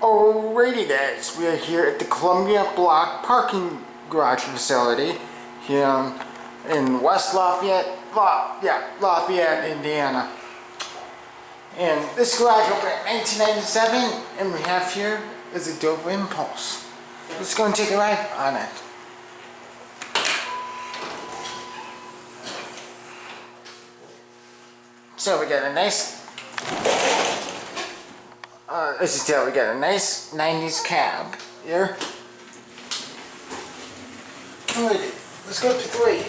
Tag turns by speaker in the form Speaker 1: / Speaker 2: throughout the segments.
Speaker 1: Alrighty guys, we are here at the Columbia Block parking garage facility here in West Lafayette, Lafayette, Indiana. And this garage opened in 1997, and we have here is a Dover Impulse. Let's go and take a ride on it. So we got a nice, as you tell, we got a nice 90s cab here. Alrighty, let's go to 3.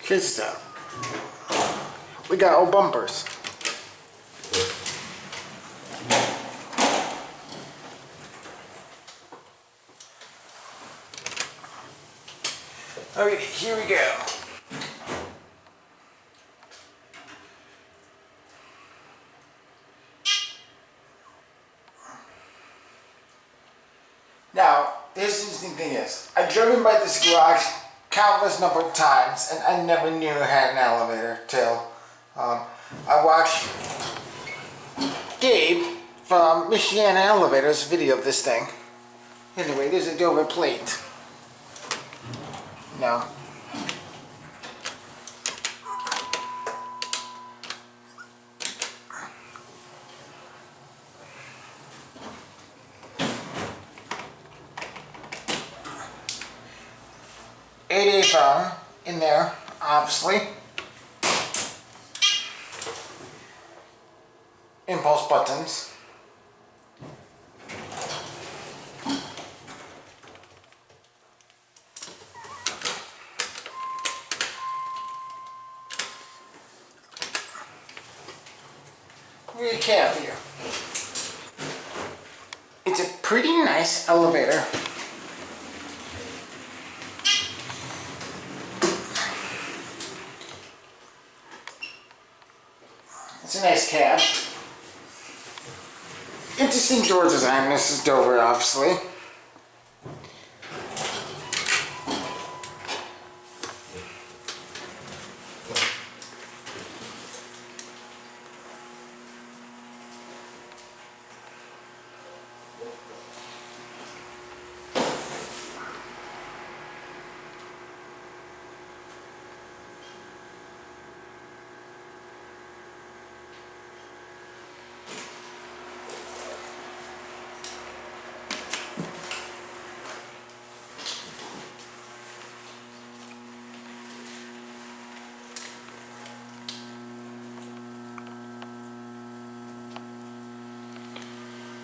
Speaker 1: Good stuff. We got old bumpers. Okay, here we go. Now, the interesting thing is, I've driven by this garage countless number of times, and I never knew it had an elevator till I watched Gabe from Michigan Elevators video of this thing. Anyway, there's a Dover plate. No. A phone in there, obviously. Impulse buttons. We have here. It's a pretty nice elevator. It's a nice cab. Interesting door design. This is Dover, obviously.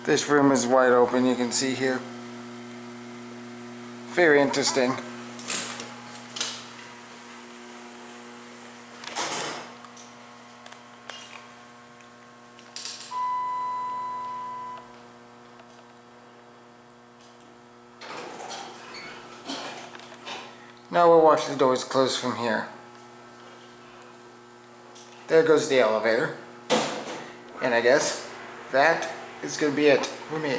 Speaker 1: This room is wide open, you can see here. Very interesting. Now we'll watch the doors close from here. There goes the elevator. And I guess that is going to be it for me.